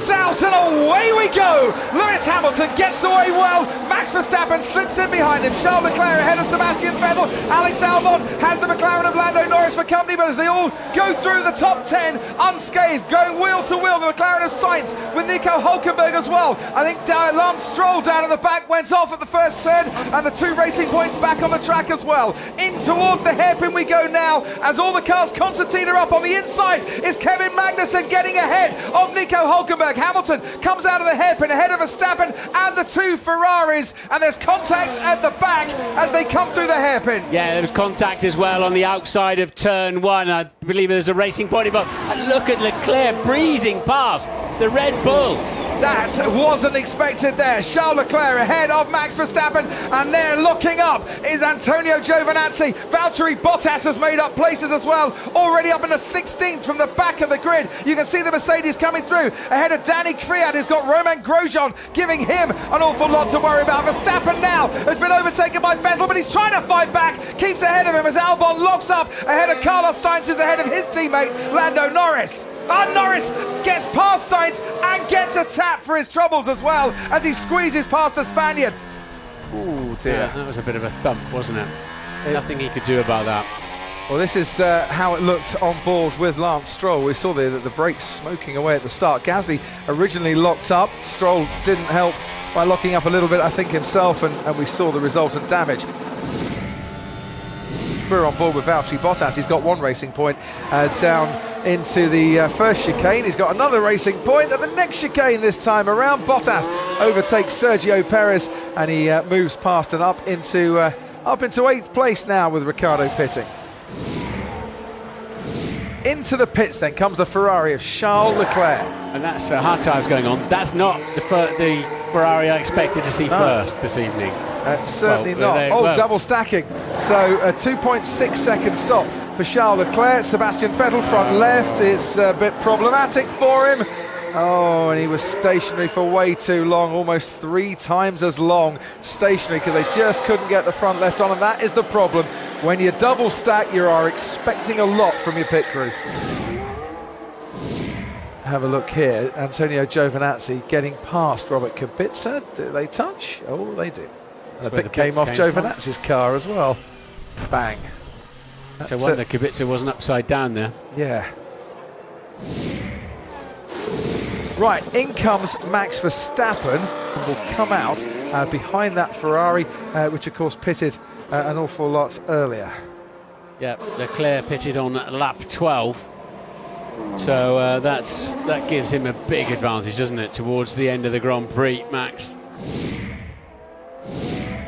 gets out and away we go. Lewis Hamilton gets away well. Max Verstappen slips in behind him. Charles Leclerc ahead of Sebastian Vettel. Alex Albon has the McLaren of Lando Norris for company, but as they all go through the top 10 unscathed, going wheel to wheel, the McLaren of Sainz with Nico Hulkenberg as well. I think Lance Stroll down at the back went off at the first turn, and the 2 racing points back on the track as well. In towards the hairpin we go now, as all the cars concertina up. On the inside is Kevin Magnussen getting ahead of Nico Hulkenberg. Hamilton comes out of the hairpin ahead of Verstappen and the 2 Ferraris, and there's contact at the back as they come through the hairpin. Yeah, there was contact as well on the outside of turn 1. I believe there's a racing point involved. And look at Leclerc breezing past the Red Bull. That wasn't expected there. Charles Leclerc ahead of Max Verstappen, and there looking up is Antonio Giovinazzi. Valtteri Bottas has made up places as well, already up in the 16th from the back of the grid. You can see the Mercedes coming through ahead of Danny Kvyat, who's got Romain Grosjean, giving him an awful lot to worry about. Verstappen now has been overtaken by Vettel, but he's trying to fight back, keeps ahead of him as Albon locks up ahead of Carlos Sainz, who's ahead of his teammate Lando Norris. And Norris gets past Sainz and gets a tap for his troubles as well as he squeezes past the Spaniard. Oh dear. Yeah, that was a bit of a thump, wasn't it? Nothing he could do about that. Well, this is how it looked on board with Lance Stroll. We saw the brakes smoking away at the start. Gasly originally locked up. Stroll didn't help by locking up a little bit, I think, himself, and we saw the resultant damage. We're on board with Valtteri Bottas. He's got 1 racing point down into the first chicane. He's got another racing point at the next chicane this time around. Bottas overtakes Sergio Perez, and he moves past and up into 8th place now with Ricciardo pitting. Into the pits then comes the Ferrari of Charles Leclerc. And that's hard tyres going on. That's not the Ferrari I expected to see first this evening. Certainly not. Double stacking. So a 2.6 second stop for Charles Leclerc. Sebastian Vettel front left. It's a bit problematic for him. Oh, and he was stationary for way too long, almost 3 times as long stationary, because they just couldn't get the front left on, and that is the problem. When you double stack, you are expecting a lot from your pit crew. Have a look here. Antonio Giovinazzi getting past Robert Kubica. Do they touch? Oh, they do. And the bit came off Giovinazzi's car as well. Bang. So wonder Kubica wasn't upside down there. Yeah. Right, in comes Max Verstappen, and will come out behind that Ferrari, which of course pitted an awful lot earlier. Yeah, Leclerc pitted on lap 12. So that gives him a big advantage, doesn't it, towards the end of the Grand Prix, Max?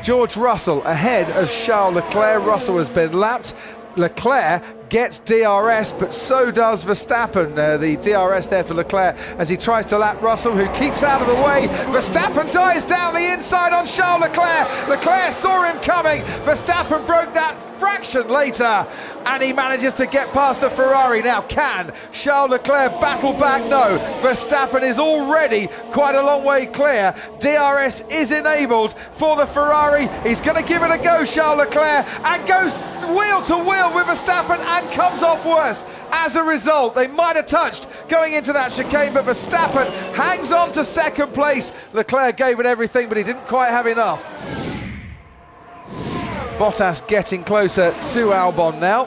George Russell ahead of Charles Leclerc. Russell has been lapped. Leclerc gets DRS, but so does Verstappen. The DRS there for Leclerc as he tries to lap Russell, who keeps out of the way. Verstappen dives down the inside on Charles Leclerc. Leclerc saw him coming. Verstappen broke that fraction later, and he manages to get past the Ferrari. Now, can Charles Leclerc battle back? No. Verstappen is already quite a long way clear. DRS is enabled for the Ferrari. He's going to give it a go, Charles Leclerc, and goes wheel to wheel with Verstappen and comes off worse. As a result, they might have touched going into that chicane, but Verstappen hangs on to second place. Leclerc gave it everything, but he didn't quite have enough. Bottas getting closer to Albon now.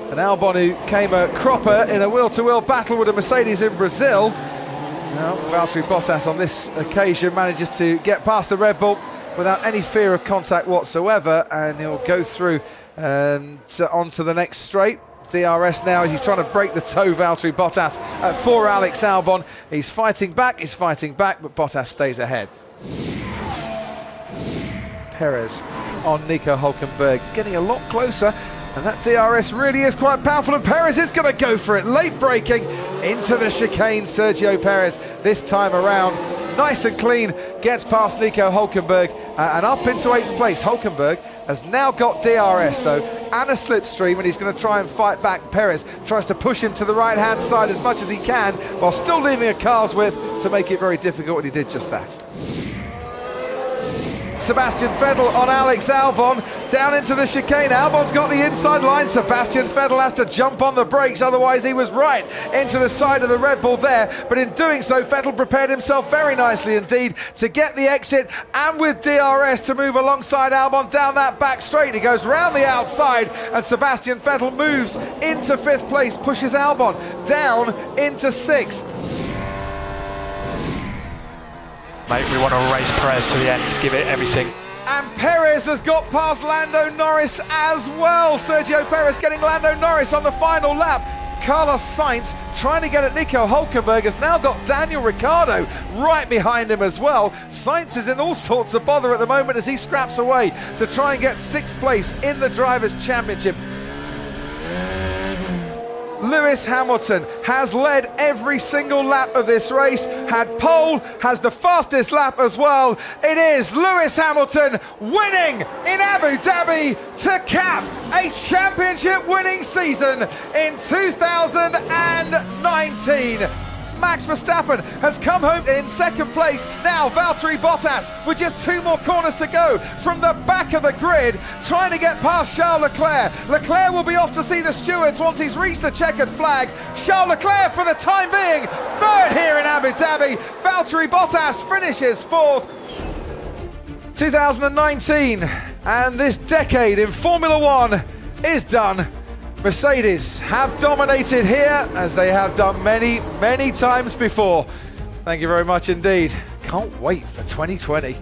And Albon, who came a cropper in a wheel-to-wheel battle with a Mercedes in Brazil. Now, Valtteri Bottas on this occasion manages to get past the Red Bull without any fear of contact whatsoever, and he'll go through and onto the next straight. DRS now as he's trying to break the toe, Valtteri Bottas, for Alex Albon. He's fighting back, but Bottas stays ahead. Perez on Nico Hulkenberg, getting a lot closer, and that DRS really is quite powerful, and Perez is going to go for it, late braking into the chicane. Sergio Perez this time around, nice and clean, gets past Nico Hulkenberg and up into 8th place. Hulkenberg has now got DRS though, and a slipstream, and he's going to try and fight back. Perez tries to push him to the right-hand side as much as he can, while still leaving a car's width to make it very difficult, and he did just that. Sebastian Vettel on Alex Albon, down into the chicane. Albon's got the inside line. Sebastian Vettel has to jump on the brakes, otherwise he was right into the side of the Red Bull there. But in doing so, Vettel prepared himself very nicely indeed to get the exit, and with DRS to move alongside Albon down that back straight. He goes round the outside, and Sebastian Vettel moves into 5th place, pushes Albon down into 6th. Mate, we want to race Perez to the end, give it everything. And Perez has got past Lando Norris as well. Sergio Perez getting Lando Norris on the final lap. Carlos Sainz trying to get at Nico Hülkenberg has now got Daniel Ricciardo right behind him as well. Sainz is in all sorts of bother at the moment as he scraps away to try and get 6th place in the Drivers' Championship. Lewis Hamilton has led every single lap of this race, had pole, has the fastest lap as well. It is Lewis Hamilton winning in Abu Dhabi to cap a championship winning season in 2019. Max Verstappen has come home in 2nd place. Now Valtteri Bottas with just 2 more corners to go from the back of the grid, trying to get past Charles Leclerc. Leclerc will be off to see the stewards once he's reached the checkered flag. Charles Leclerc for the time being 3rd here in Abu Dhabi. Valtteri Bottas finishes 4th. 2019 and this decade in Formula One is done. Mercedes have dominated here as they have done many, many times before. Thank you very much indeed. Can't wait for 2020.